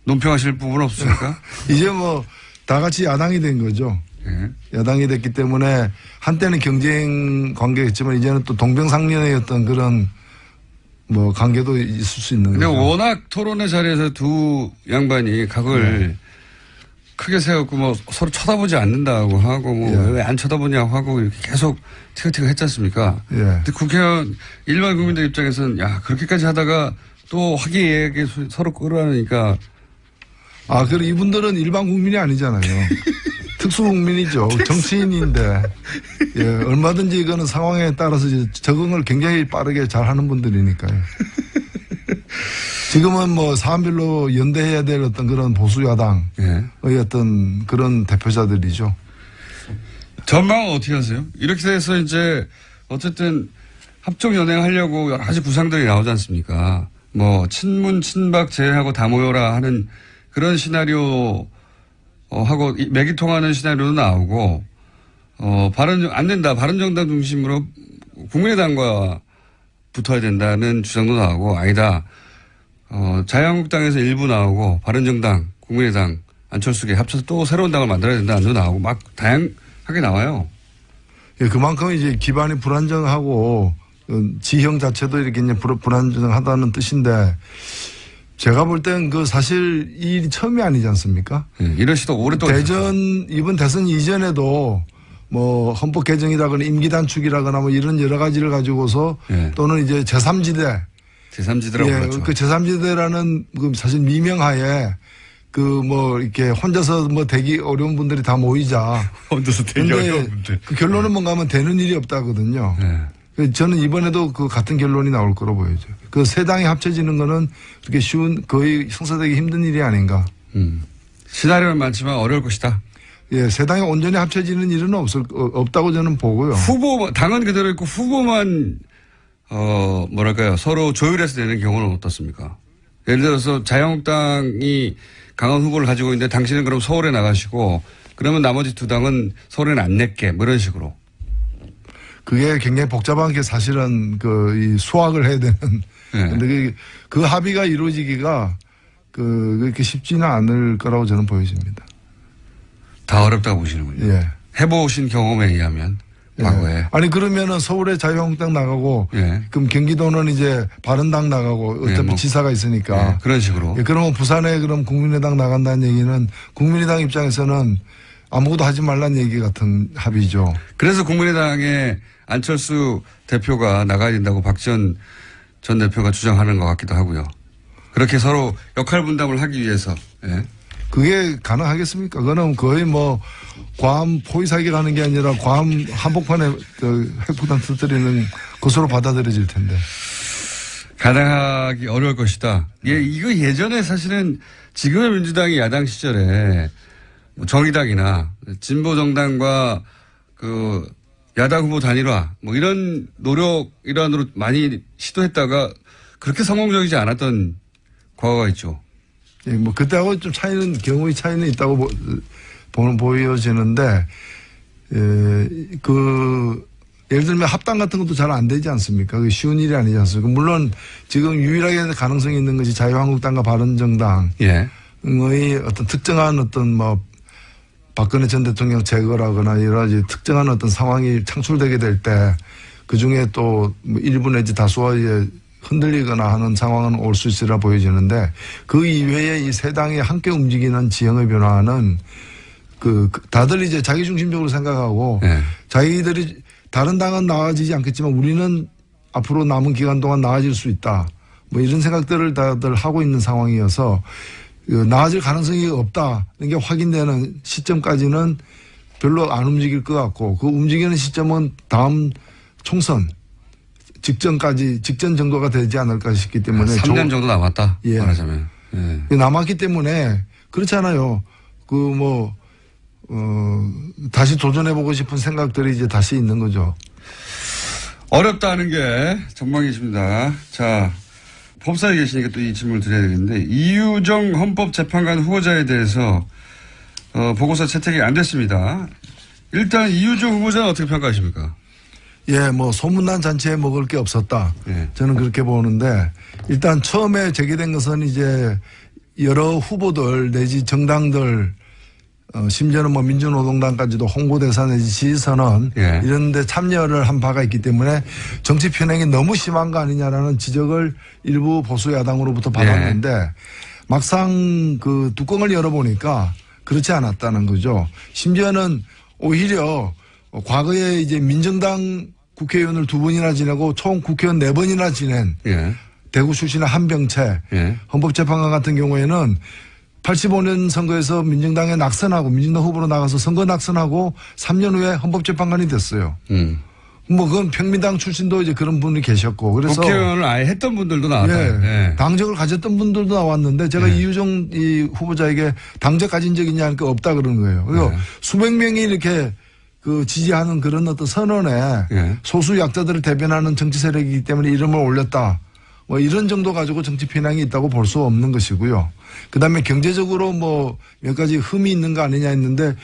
S2: 논평하실 부분 없습니까?
S4: 이제 뭐 다 같이 야당이 된 거죠.
S2: 예.
S4: 야당이 됐기 때문에 한때는 경쟁 관계였지만 이제는 또 동병상련의 어떤 그런 뭐 관계도 있을 수 있는
S2: 근데
S4: 거죠.
S2: 워낙 토론의 자리에서 두 양반이 각을 크게 세웠고 뭐 서로 쳐다보지 않는다고 하고 뭐 왜 안 쳐다보냐고 하고 이렇게 계속 티격태격 했지 않습니까?
S4: 예.
S2: 근데 국회의원 일반 국민들 입장에서는 야 그렇게까지 하다가 또 화기애애하게 서로 끌어안으니까
S4: 그리고 이분들은 일반 국민이 아니잖아요. 특수 국민이죠. 정치인인데 예, 얼마든지 이거는 상황에 따라서 이제 적응을 굉장히 빠르게 잘 하는 분들이니까요. 지금은 뭐 사안별로 연대해야 될 어떤 그런 보수 야당의 어떤 그런 대표자들이죠.
S2: 전망은 어떻게 하세요? 이렇게 돼서 이제 어쨌든 합종 연행하려고 여러 가지 구상들이 나오지 않습니까? 뭐 친문 친박 제외하고 다 모여라 하는 그런 시나리오 하고 맥이 통하는 시나리오도 나오고 안 된다. 바른정당 중심으로 국민의당과 붙어야 된다는 주장도 나오고 아니다. 자유한국당에서 일부 나오고 바른정당, 국민의당, 안철수계 합쳐서 또 새로운 당을 만들어야 된다는 도 나오고 막 다양하게 나와요.
S4: 예, 그만큼 이제 기반이 불안정하고 지형 자체도 이렇게 이제 불안정하다는 뜻인데 제가 볼 땐 그 사실 이 일이 처음이 아니지 않습니까?
S2: 예, 이런 시도 오랫동안
S4: 이번 대선 이전에도 뭐 헌법 개정이라거나 임기 단축이라거나 뭐 이런 여러 가지를 가지고서
S2: 예.
S4: 또는 이제
S2: 제3지대라고
S4: 예,
S2: 그러죠.
S4: 그 제3지대라는 그 사실 미명하에 그 뭐 이렇게 혼자서 뭐 되기 어려운 분들이 다 모이자.
S2: 혼자서 되기 어려운 분들.
S4: 그 결론은 뭔가 하면 되는 일이 없다거든요.
S2: 예.
S4: 저는 이번에도 그 같은 결론이 나올 거로 보여죠. 그 세 당이 합쳐지는 거는 그렇게 쉬운 거의 성사되기 힘든 일이 아닌가.
S2: 시나리오는 많지만 어려울 것이다.
S4: 예, 세 당이 온전히 합쳐지는 일은 없다고 저는 보고요.
S2: 당은 그대로 있고 후보만 뭐랄까요 서로 조율해서 내는 경우는 어떻습니까? 예를 들어서 자유한국당이 강한 후보를 가지고 있는데 당신은 그럼 서울에 나가시고 그러면 나머지 두 당은 서울에는 안 낼게 뭐 이런 식으로.
S4: 그게 굉장히 복잡한 게 사실은 이 수학을 해야 되는.
S2: 네.
S4: 근데 그 합의가 이루어지기가 그렇게 쉽지는 않을 거라고 저는 보여집니다.
S2: 다 어렵다고 보시는군요.
S4: 예.
S2: 해보신 경험에 의하면 과거에.
S4: 예. 아니 그러면은 서울에 자유한국당 나가고
S2: 예.
S4: 그럼 경기도는 이제 바른당 나가고 어차피
S2: 예, 뭐.
S4: 지사가 있으니까.
S2: 예, 그런 식으로.
S4: 예, 그러면 부산에 그럼 국민의당 나간다는 얘기는 국민의당 입장에서는 아무것도 하지 말라는 얘기 같은 합의죠.
S2: 그래서 국민의당의 안철수 대표가 나가야 된다고 박지원 전 대표가 주장하는 것 같기도 하고요. 그렇게 서로 역할 분담을 하기 위해서. 예.
S4: 그게 가능하겠습니까? 그거는 거의 뭐 괌 포위사기 가는 게 아니라 괌 한복판에 핵폭탄 터뜨리는 것으로 받아들여질 텐데.
S2: 가능하기 어려울 것이다. 예, 이거 예전에 사실은 지금의 민주당이 야당 시절에 정의당이나 진보정당과 그 야당 후보 단일화 뭐 이런 노력 일환으로 많이 시도했다가 그렇게 성공적이지 않았던 과거가 있죠.
S4: 예, 뭐 그때하고 좀 경우의 차이는 있다고 보여지는데, 예를 들면 합당 같은 것도 잘 안 되지 않습니까? 그게 쉬운 일이 아니지 않습니까? 물론 지금 유일하게 가능성이 있는 것이 자유한국당과 바른정당의
S2: 예.
S4: 어떤 특정한 어떤 뭐 박근혜 전 대통령 제거라거나 여러 가지 특정한 어떤 상황이 창출되게 될 때 그 중에 또 일부 내지 다수가 흔들리거나 하는 상황은 올 수 있으리라 보여지는데 그 이외에 이 세 당이 함께 움직이는 지형의 변화는 다들 이제 자기중심적으로 생각하고
S2: 네.
S4: 자기들이 다른 당은 나아지지 않겠지만 우리는 앞으로 남은 기간 동안 나아질 수 있다. 뭐 이런 생각들을 다들 하고 있는 상황이어서 나아질 가능성이 없다는 게 확인되는 시점까지는 별로 안 움직일 것 같고 그 움직이는 시점은 다음 총선 직전 정도가 되지 않을까 싶기 때문에
S2: 3년 정도 남았다.
S4: 예.
S2: 말하자면. 예.
S4: 남았기 때문에 그렇잖아요. 다시 도전해보고 싶은 생각들이 이제 다시 있는 거죠.
S2: 어렵다는 게 전망이십니다. 자, 법사에 계시니까 또 이 질문을 드려야 되겠는데 이유정 헌법재판관 후보자에 대해서 보고서 채택이 안 됐습니다. 일단 이유정 후보자는 어떻게 평가하십니까?
S4: 예, 뭐 소문난 잔치에 먹을 게 없었다.
S2: 예.
S4: 저는 그렇게 보는데 일단 처음에 제기된 것은 이제 여러 후보들 내지 정당들 심지어는 뭐 민주노동당까지도 홍보대사 내지 지지선언
S2: 예.
S4: 이런 데 참여를 한 바가 있기 때문에 정치 편향이 너무 심한 거 아니냐라는 지적을 일부 보수 야당으로부터 받았는데 막상 그 뚜껑을 열어보니까 그렇지 않았다는 거죠. 심지어는 오히려 과거에 이제 민정당 국회의원을 2번이나 지내고 총 국회의원 4번이나 지낸
S2: 예.
S4: 대구 출신의 한병채
S2: 예.
S4: 헌법재판관 같은 경우에는 85년 선거에서 민정당에 낙선하고 민정당 후보로 나가서 선거 낙선하고 3년 후에 헌법재판관이 됐어요. 뭐 그건 평민당 출신도 이제 그런 분이 계셨고 그래서
S2: 국회의원을 아예 했던 분들도 나왔다.
S4: 예,
S2: 예.
S4: 당적을 가졌던 분들도 나왔는데 제가 이유정 이 후보자에게 당적 가진 적 있냐 하니까 없다 그러는 거예요. 그리고 수백 명이 이렇게 지지하는 그런 어떤 선언에 소수 약자들을 대변하는 정치 세력이기 때문에 이름을 올렸다. 뭐 이런 정도 가지고 정치 편향이 있다고 볼 수 없는 것이고요. 그다음에 경제적으로 뭐 몇 가지 흠이 있는 거 아니냐 했는데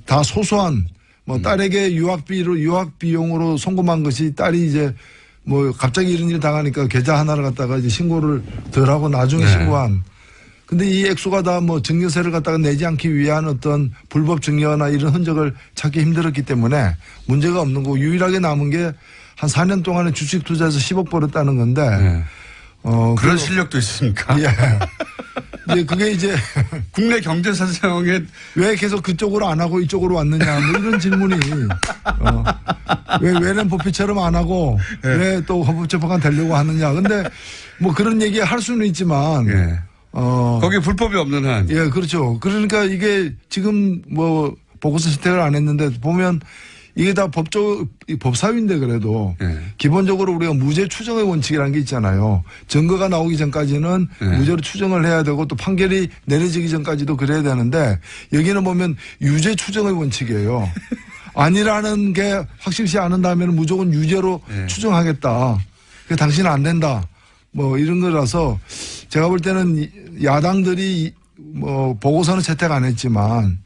S4: 다 소소한 뭐 딸에게 유학 비용으로 송금한 것이 딸이 이제 뭐 갑자기 이런 일 당하니까 계좌 하나를 갖다가 이제 신고를 덜 하고 나중에 신고한. 근데 이 액수가 다 뭐 증여세를 갖다가 내지 않기 위한 어떤 불법 증여나 이런 흔적을 찾기 힘들었기 때문에 문제가 없는 거고 유일하게 남은 게 한 4년 동안에 주식 투자해서 10억 벌었다는 건데.
S2: 그런 실력도 있습니까?
S4: 예. 이제 그게 이제
S2: 국내 경제 사정에
S4: 왜 계속 그쪽으로 안 하고 이쪽으로 왔느냐 뭐 이런 질문이 왜 웬앤버핏처럼 안 하고 왜 또 헌법재판관 되려고 하느냐. 근데 뭐 그런 얘기 할 수는 있지만
S2: 거기 불법이 없는 한.
S4: 예, 그렇죠. 그러니까 이게 지금 뭐 보고서 채택을 안 했는데 보면 이게 다 법사위인데 그래도 기본적으로 우리가 무죄 추정의 원칙이라는 게 있잖아요. 증거가 나오기 전까지는 무죄로 추정을 해야 되고 또 판결이 내려지기 전까지도 그래야 되는데 여기는 보면 유죄 추정의 원칙이에요. 아니라는 게 확실시 않은다면 무조건 유죄로 추정하겠다. 그게 당신은 안 된다. 뭐 이런 거라서 제가 볼 때는 야당들이 뭐 보고서는 채택 안 했지만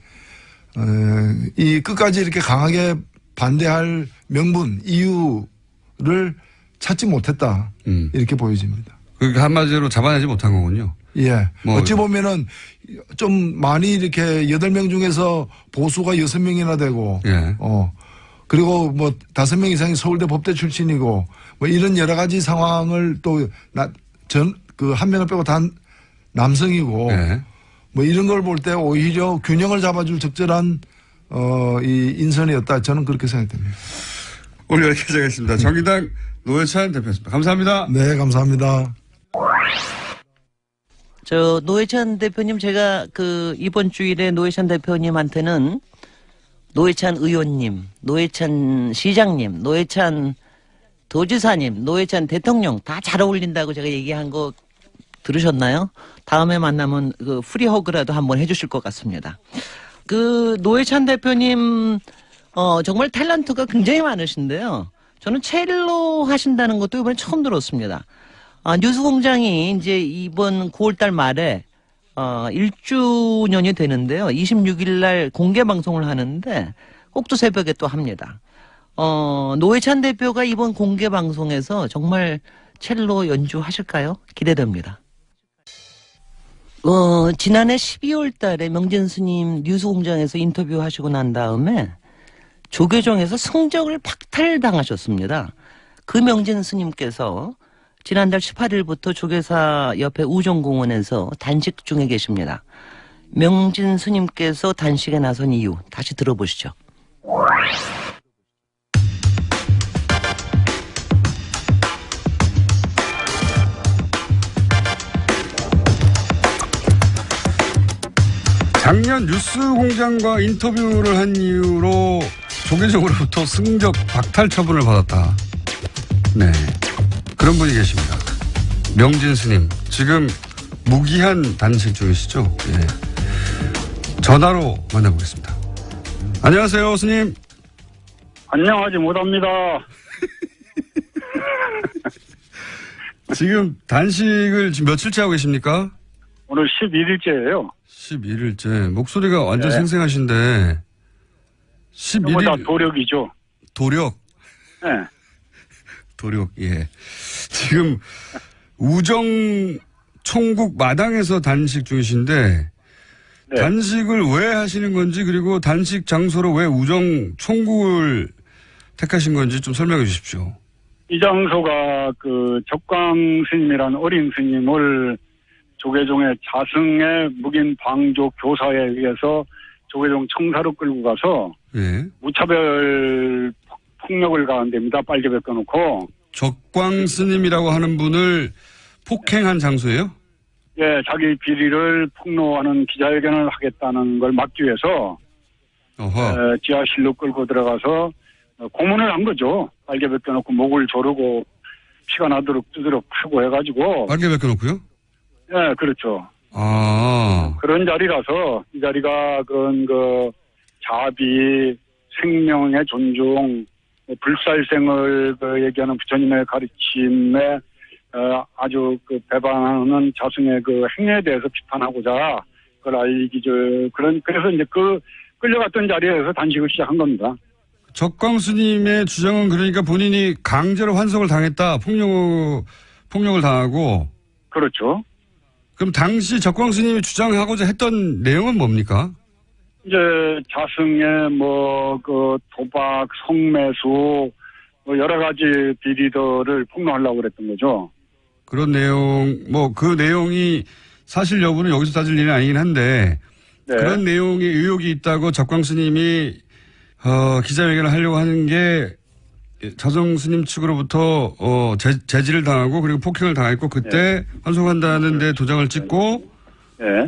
S4: 이 끝까지 이렇게 강하게 반대할 명분, 이유를 찾지 못했다. 이렇게 보여집니다.
S2: 그러니까 한마디로 잡아내지 못한 거군요.
S4: 예. 뭐 어찌 보면은 좀 많이 이렇게 8명 중에서 보수가 6명이나 되고, 그리고 뭐 5명 이상이 서울대 법대 출신이고, 뭐 이런 여러 가지 상황을 또 한 명을 빼고 다 남성이고, 뭐 이런 걸 볼 때 오히려 균형을 잡아줄 적절한 이 인선이었다. 저는 그렇게 생각됩니다.
S2: 오늘 여기까지 하겠습니다. 정의당 노회찬 대표였습니다. 감사합니다.
S4: 네, 감사합니다.
S1: 노회찬 대표님, 제가 이번 주일에 노회찬 대표님한테는 노회찬 의원님, 노회찬 시장님, 노회찬 도지사님, 노회찬 대통령 다 잘 어울린다고 제가 얘기한 거 들으셨나요? 다음에 만나면 프리허그라도 한번 해주실 것 같습니다. 노회찬 대표님, 정말 탤런트가 굉장히 많으신데요. 저는 첼로 하신다는 것도 이번에 처음 들었습니다. 뉴스공장이 이제 이번 9월달 말에 1주년이 되는데요. 26일 날 공개 방송을 하는데 꼭두 새벽에 또 합니다. 노회찬 대표가 이번 공개 방송에서 정말 첼로 연주하실까요? 기대됩니다. 지난해 12월 달에 명진 스님 뉴스공장에서 인터뷰하시고 난 다음에 조계종에서 성적을 박탈당하셨습니다. 그 명진 스님께서 지난달 18일부터 조계사 옆에 우정공원에서 단식 중에 계십니다. 명진 스님께서 단식에 나선 이유 다시 들어보시죠.
S2: 작년 뉴스공장과 인터뷰를 한 이유로 조계종으로부터 승적 박탈 처분을 받았다. 네, 그런 분이 계십니다. 명진 스님, 지금 무기한 단식 중이시죠? 예. 전화로 만나보겠습니다. 안녕하세요, 스님.
S5: 안녕하지 못합니다.
S2: 지금 단식을 지금 며칠째 하고 계십니까?
S5: 오늘 11일째예요.
S2: 11일째. 목소리가 완전 생생하신데 11일.
S5: 다 도력이죠.
S2: 도력?
S5: 네.
S2: 도력, 예. 지금 우정 총국 마당에서 단식 중이신데
S5: 네.
S2: 단식을 왜 하시는 건지 그리고 단식 장소로 왜 우정 총국을 택하신 건지 좀 설명해 주십시오.
S5: 이 장소가 적광 스님이라는 어린 스님을 조계종의 자승의 묵인 방조 교사에 의해서 조계종 청사로 끌고 가서 무차별 폭력을 가한 데입니다. 빨개 벗겨놓고.
S2: 적광 스님이라고 하는 분을 폭행한 장소예요?
S5: 예, 자기 비리를 폭로하는 기자회견을 하겠다는 걸 막기 위해서 지하실로 끌고 들어가서 고문을 한 거죠. 빨개 벗겨놓고 목을 조르고 피가 나도록 두드럭 하고 해가지고.
S2: 빨개 벗겨놓고요?
S5: 예, 그렇죠. 그런 자리라서 이 자리가 그런 자비, 생명의 존중, 불살생을 얘기하는 부처님의 가르침에 아주 배반하는 자승의 행위에 대해서 비판하고자 그걸 그래서 이제 그 끌려갔던 자리에서 단식을 시작한 겁니다.
S2: 적광수님의 주장은 그러니까 본인이 강제로 환송을 당했다, 폭력을 당하고.
S5: 그렇죠.
S2: 그럼 당시 적광수님이 주장하고자 했던 내용은 뭡니까?
S5: 이제 자승의 도박, 성매수 여러 가지 비리들을 폭로하려고 그랬던 거죠.
S2: 그런 내용, 그 내용이 사실 여부는 여기서 따질 일은 아니긴 한데,
S5: 네.
S2: 그런 내용에 의혹이 있다고 적광스님이 기자회견을 하려고 하는 게 자정스님 측으로부터 제지를 당하고 그리고 폭행을 당했고 그때
S5: 네.
S2: 환송한다는 데 도장을 찍고
S5: 네.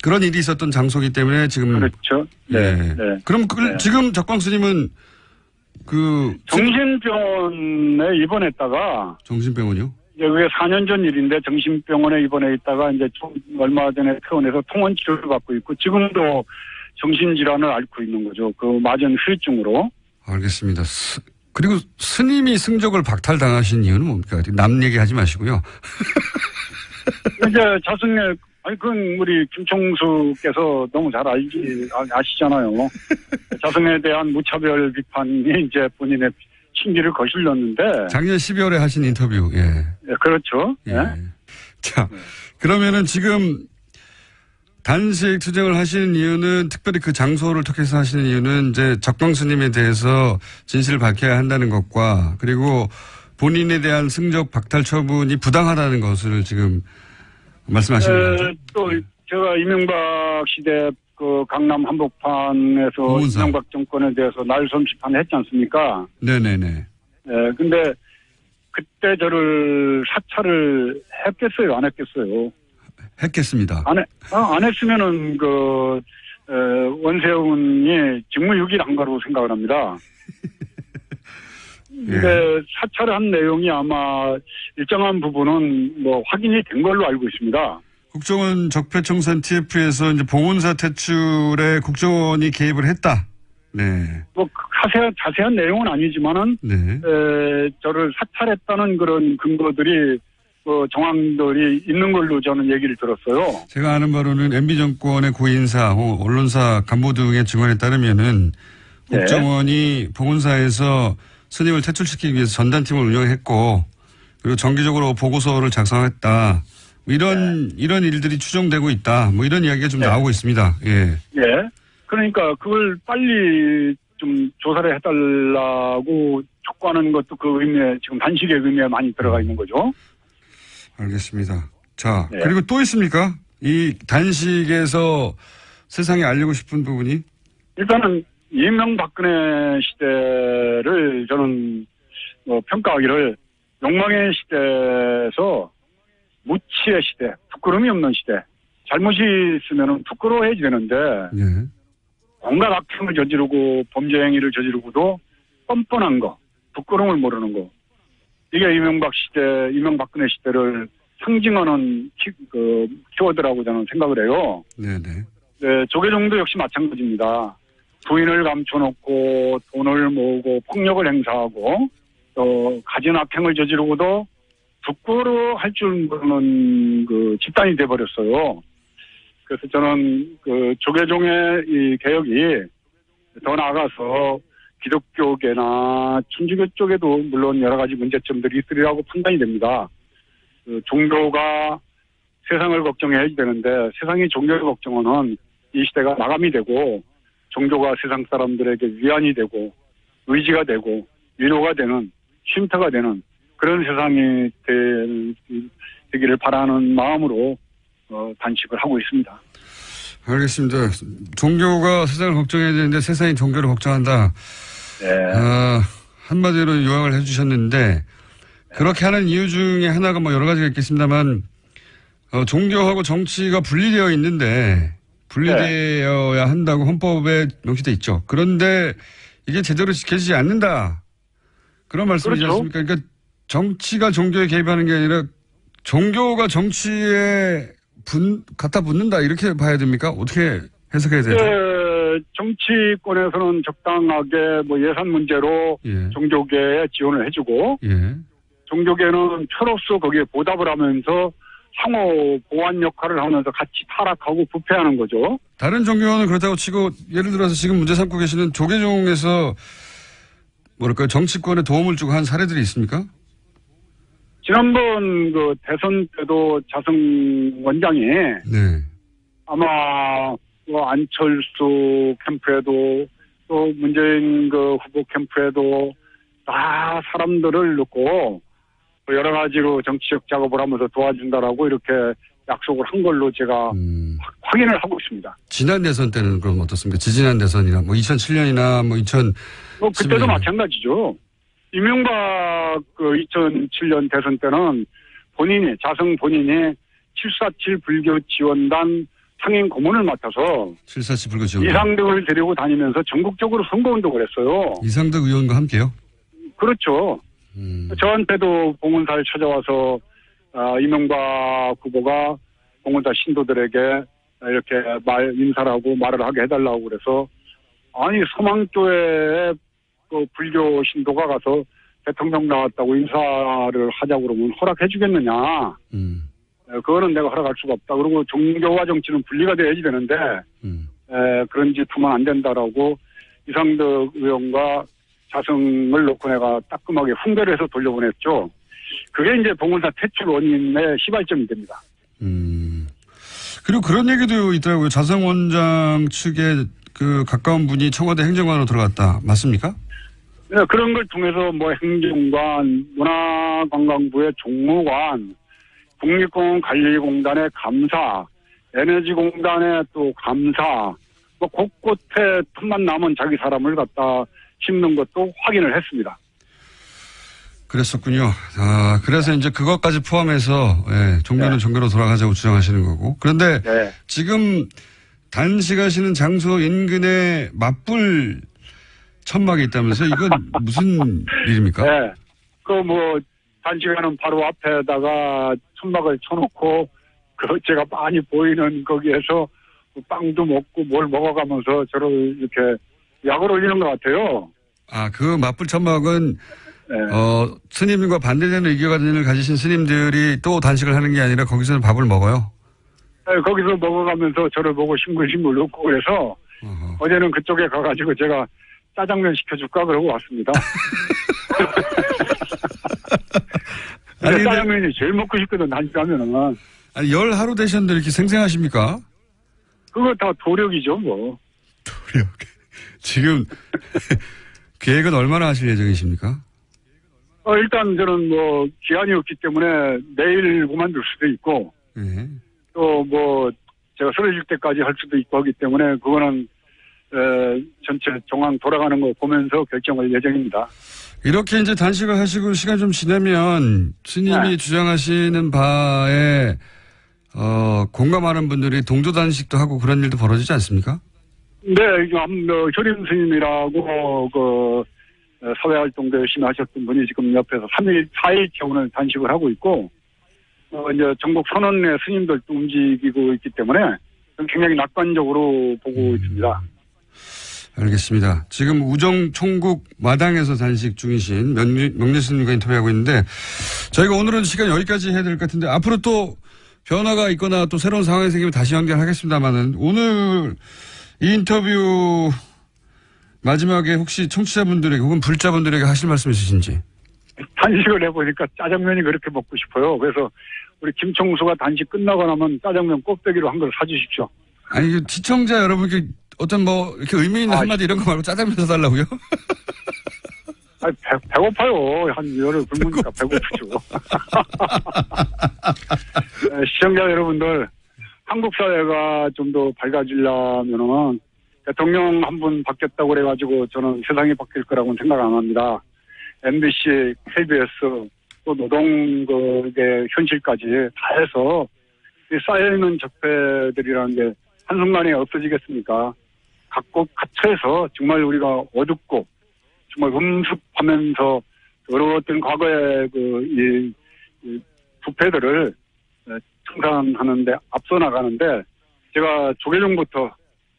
S2: 그런 일이 있었던 장소이기 때문에 지금
S5: 그렇죠. 네. 네.
S2: 그럼
S5: 네.
S2: 지금 적광스님은
S5: 정신병원에 입원했다가
S2: 정신병원이요?
S5: 이제 그게 4년 전 일인데 정신병원에 입원해 있다가 이제 얼마 전에 퇴원해서 통원 치료를 받고 있고 지금도 정신질환을 앓고 있는 거죠. 그 맞은 후유증으로.
S2: 알겠습니다. 그리고 스님이 승적을 박탈당하신 이유는 뭡니까? 남 얘기하지 마시고요.
S5: 이제 자승의 그건 우리 김총수께서 너무 잘 아시잖아요. 자승에 대한 무차별 비판이 이제 본인의 심기를 거슬렸는데.
S2: 작년 12월에 하신 인터뷰, 예.
S5: 네, 그렇죠.
S2: 예. 자, 그러면은 지금 단식 투쟁을 하시는 이유는 특별히 그 장소를 택해서 하시는 이유는 이제 적광스님에 대해서 진실을 밝혀야 한다는 것과 그리고 본인에 대한 승적 박탈 처분이 부당하다는 것을 지금 말씀하시는 거죠?
S5: 또 제가 이명박 시대 그 강남 한복판에서
S2: 공문사.
S5: 이명박 정권에 대해서 날솜 비판을 했지 않습니까?
S2: 네네네.
S5: 네, 근데 그때 저를 사찰을 했겠어요, 안 했겠어요?
S2: 했겠습니다.
S5: 안 했으면은 원세훈이 직무유기를 한 거라고 생각을 합니다. 근데 사찰을 한 내용이 아마 일정한 부분은 확인이 된 걸로 알고 있습니다.
S2: 국정원 적폐청산 TF에서 이제 봉은사 퇴출에 국정원이 개입을 했다. 네.
S5: 자세한 내용은 아니지만은,
S2: 네.
S5: 저를 사찰했다는 그런 근거들이, 정황들이 있는 걸로 저는 얘기를 들었어요.
S2: 제가 아는 바로는 MB 정권의 고인사, 언론사 간부 등의 증언에 따르면은
S5: 네.
S2: 국정원이 봉은사에서 스님을 퇴출시키기 위해서 전단팀을 운영했고 그리고 정기적으로 보고서를 작성했다. 이런 일들이 추정되고 있다. 이런 이야기가 좀 나오고 있습니다. 예.
S5: 예. 그러니까 그걸 빨리 좀 조사를 해달라고 촉구하는 것도 그 의미에 지금 단식의 의미에 많이 들어가 있는 거죠.
S2: 알겠습니다. 자,
S5: 네.
S2: 그리고 또 있습니까? 이 단식에서 세상에 알리고 싶은 부분이?
S5: 일단은 이명박근혜 시대를 저는 평가하기를 욕망의 시대에서 무치의 시대, 부끄러움이 없는 시대. 잘못이 있으면 부끄러워해야 되는데
S2: 예.
S5: 온갖 악행을 저지르고 범죄 행위를 저지르고도 뻔뻔한 거, 부끄러움을 모르는 거. 이게 이명박근혜 시대를 상징하는 키워드라고 저는 생각을 해요.
S2: 네네.
S5: 네, 조계종도 역시 마찬가지입니다. 부인을 감춰놓고 돈을 모으고 폭력을 행사하고 또 가진 악행을 저지르고도 부끄러워할 줄 모르는 그 집단이 돼버렸어요. 그래서 저는 그 조계종의 이 개혁이 더 나아가서 기독교계나 천주교 쪽에도 물론 여러 가지 문제점들이 있으리라고 판단이 됩니다. 그 종교가 세상을 걱정해야 되는데 세상이 종교를 걱정하는 이 시대가 마감이 되고 종교가 세상 사람들에게 위안이 되고 의지가 되고 위로가 되는 쉼터가 되는 그런 세상이 되기를 바라는 마음으로 단식을 하고 있습니다.
S2: 알겠습니다. 종교가 세상을 걱정해야 되는데 세상이 종교를 걱정한다.
S5: 네.
S2: 한마디로 요약을 해주셨는데 그렇게 하는 이유 중에 하나가 여러 가지가 있겠습니다만 종교하고 정치가 분리되어 있는데 분리되어야 한다고 헌법에 명시돼 있죠. 그런데 이게 제대로 지켜지지 않는다. 그런 말씀이지
S5: 그렇죠.
S2: 않습니까? 그러니까 정치가 종교에 개입하는 게 아니라 종교가 정치에 갖다 붙는다 이렇게 봐야 됩니까? 어떻게 해석해야 되죠?
S5: 정치권에서는 적당하게 예산 문제로 종교계에 지원을 해주고 종교계는 표로서 거기에 보답을 하면서 상호 보완 역할을 하면서 같이 타락하고 부패하는 거죠.
S2: 다른 종교는 그렇다고 치고 예를 들어서 지금 문제 삼고 계시는 조계종에서 뭐랄까요 정치권에 도움을 주고 한 사례들이 있습니까?
S5: 지난번 그 대선 때도 자승 원장이
S2: 네.
S5: 아마 뭐 안철수 캠프에도 또 문재인 그 후보 캠프에도 다 사람들을 넣고 여러 가지로 정치적 작업을 하면서 도와준다라고 이렇게 약속을 한 걸로 제가 확인을 하고 있습니다.
S2: 지난 대선 때는 그럼 어떻습니까? 지지난 대선이나 뭐 2007년이나 뭐 2000.
S5: 뭐 그때도 마찬가지죠. 이명박 그 2007년 대선 때는 자승 본인이 747 불교 지원단 상임 고문을 맡아서
S2: 747 불교 지원단
S5: 이상득을 데리고 다니면서 전국적으로 선거운동을 했어요.
S2: 이상득 의원과 함께요?
S5: 그렇죠. 저한테도 봉은사를 찾아와서 이명박 후보가 봉은사 신도들에게 이렇게 인사를 하고 말을 하게 해달라고 그래서 아니 서망교회에 그 불교 신도가 가서 대통령 나왔다고 인사를 하자고 그러면 허락해 주겠느냐. 그거는 내가 허락할 수가 없다. 그리고 종교와 정치는 분리가 돼야지 되는데 그런 짓 하면 안 된다라고 이상득 의원과 자승을 놓고 내가 따끔하게 훈계를 해서 돌려보냈죠. 그게 이제 봉은사 퇴출 원인의 시발점이 됩니다.
S2: 그리고 그런 얘기도 있더라고요. 자승 원장 측에 그 가까운 분이 청와대 행정관으로 들어갔다. 맞습니까?
S5: 네, 그런 걸 통해서 뭐 행정관, 문화관광부의 종무관, 국립공원관리공단의 감사, 에너지공단의 또 감사, 뭐 곳곳에 틈만 남은 자기 사람을 갖다 심는 것도 확인을 했습니다.
S2: 그랬었군요. 그래서 이제 그것까지 포함해서 종교는 종교로 돌아가자고 주장하시는 거고. 그런데 지금 단식하시는 장소 인근에 맞불 천막이 있다면서 이건 무슨 일입니까?
S5: 네. 그 단식하는 바로 앞에다가 천막을 쳐놓고 제가 많이 보이는 거기에서 빵도 먹고 뭘 먹어가면서 저를 이렇게 약을 올리는 것 같아요.
S2: 그 맞불 천막은 스님과 반대되는 의견을 가지신 스님들이 또 단식을 하는 게 아니라 거기서는 밥을 먹어요?
S5: 네, 거기서 먹어가면서 저를 보고 싱글싱글 웃고 그래서 어제는 그쪽에 가가지고 제가 짜장면 시켜줄까 그러고 왔습니다. 짜장면이 제일 먹고 싶거든, 단식하면은.
S2: 아니, 열 하루 되셨는데 이렇게 생생하십니까?
S5: 그거 다 도력이죠, 뭐.
S2: 도력. 지금 계획은 얼마나 하실 예정이십니까?
S5: 일단 저는 기한이 없기 때문에 내일 그만둘 수도 있고, 또 제가 쓰러질 때까지 할 수도 있고 하기 때문에 그거는 전체 정황 돌아가는 거 보면서 결정할 예정입니다.
S2: 이렇게 이제 단식을 하시고 시간 좀 지나면 스님이 주장하시는 바에 공감하는 분들이 동조 단식도 하고 그런 일도 벌어지지 않습니까?
S5: 네, 효림 스님이라고 사회활동도 열심히 하셨던 분이 지금 옆에서 4일째 오늘 단식을 하고 있고 이제 전국 선언의 스님들도 움직이고 있기 때문에 굉장히 낙관적으로 보고 있습니다.
S2: 알겠습니다. 지금 우정 총국 마당에서 단식 중이신 명례 스님과 인터뷰하고 있는데 저희가 오늘은 시간 여기까지 해야 될 것 같은데 앞으로 또 변화가 있거나 또 새로운 상황이 생기면 다시 연결하겠습니다만은 오늘 이 인터뷰 마지막에 혹시 청취자분들에게 혹은 불자분들에게 하실 말씀 있으신지?
S5: 단식을 해보니까 짜장면이 그렇게 먹고 싶어요. 그래서 우리 김총수가 단식 끝나고 나면 짜장면 꼭대기로 한 걸 사주십시오.
S2: 아니 시청자 여러분께 어떤 이렇게 의미 있는 한마디 이런 거 말고 짜장면 사달라고요?
S5: 아니, 배고파요. 한 열흘 굶으니까 배고프죠. 시청자 여러분들, 한국 사회가 좀 더 밝아지려면은 대통령 한 분 바뀌었다고 그래가지고 저는 세상이 바뀔 거라고는 생각 안 합니다. MBC, KBS, 또 노동의 현실까지 다 해서 쌓여있는 적폐들이라는 게 한순간에 없어지겠습니까? 각국 각처에서 정말 우리가 어둡고 정말 음습하면서 여러 어떤 과거의 이 부패들을 청산하는데 앞서 나가는데 제가 조계종부터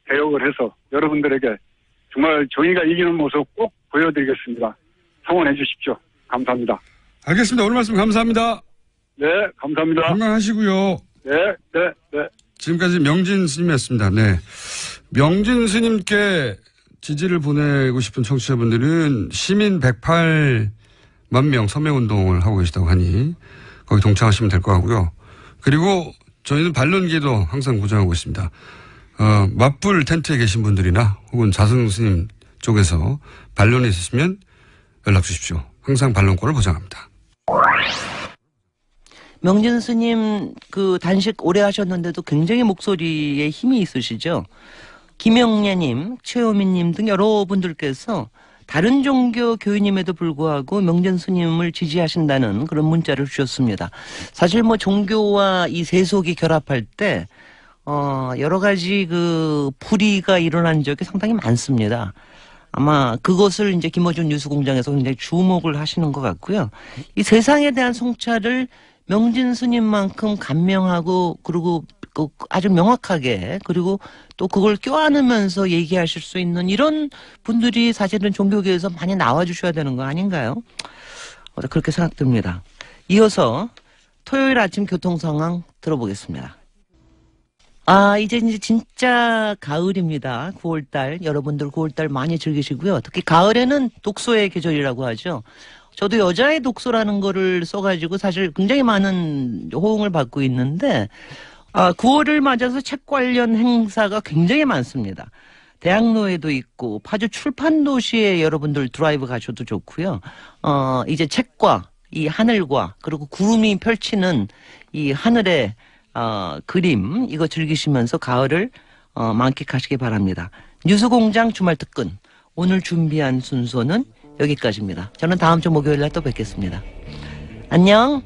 S5: 개혁을 해서 여러분들에게 정말 정의가 이기는 모습 꼭 보여드리겠습니다. 성원해 주십시오. 감사합니다.
S2: 알겠습니다. 오늘 말씀 감사합니다.
S5: 네, 감사합니다.
S2: 건강하시고요.
S5: 네, 네, 네.
S2: 지금까지 명진 스님이었습니다. 네. 명진 스님께 지지를 보내고 싶은 청취자분들은 시민 108만 명 서명운동을 하고 계시다고 하니 거기 동참하시면 될 것 같고요. 그리고 저희는 반론기도 항상 고정하고 있습니다. 맞불 텐트에 계신 분들이나 혹은 자승 스님 쪽에서 반론이 있으시면 연락 주십시오. 항상 반론권을 보장합니다.
S1: 명진 스님 그 단식 오래 하셨는데도 굉장히 목소리에 힘이 있으시죠. 김영래님, 최호민님 등 여러분들께서 다른 종교 교인임에도 불구하고 명진 스님을 지지하신다는 그런 문자를 주셨습니다. 사실 뭐 종교와 이 세속이 결합할 때 여러 가지 그 불의가 일어난 적이 상당히 많습니다. 아마 그것을 이제 김어준 뉴스공장에서 굉장히 주목을 하시는 것 같고요. 이 세상에 대한 성찰을 명진 스님만큼 간명하고 그리고 아주 명확하게 그리고 또 그걸 껴안으면서 얘기하실 수 있는 이런 분들이 사실은 종교계에서 많이 나와주셔야 되는 거 아닌가요? 그렇게 생각됩니다. 이어서 토요일 아침 교통 상황 들어보겠습니다. 이제 진짜 가을입니다. 9월달. 여러분들 9월달 많이 즐기시고요. 특히 가을에는 독서의 계절이라고 하죠. 저도 여자의 독서라는 거를 써가지고 사실 굉장히 많은 호응을 받고 있는데, 9월을 맞아서 책 관련 행사가 굉장히 많습니다. 대학로에도 있고, 파주 출판도시에 여러분들 드라이브 가셔도 좋고요. 이제 책과 이 하늘과 그리고 구름이 펼치는 이 하늘의 그림, 이거 즐기시면서 가을을 만끽하시기 바랍니다. 뉴스공장 주말 특근. 오늘 준비한 순서는 여기까지입니다. 저는 다음 주 목요일날 또 뵙겠습니다. 안녕.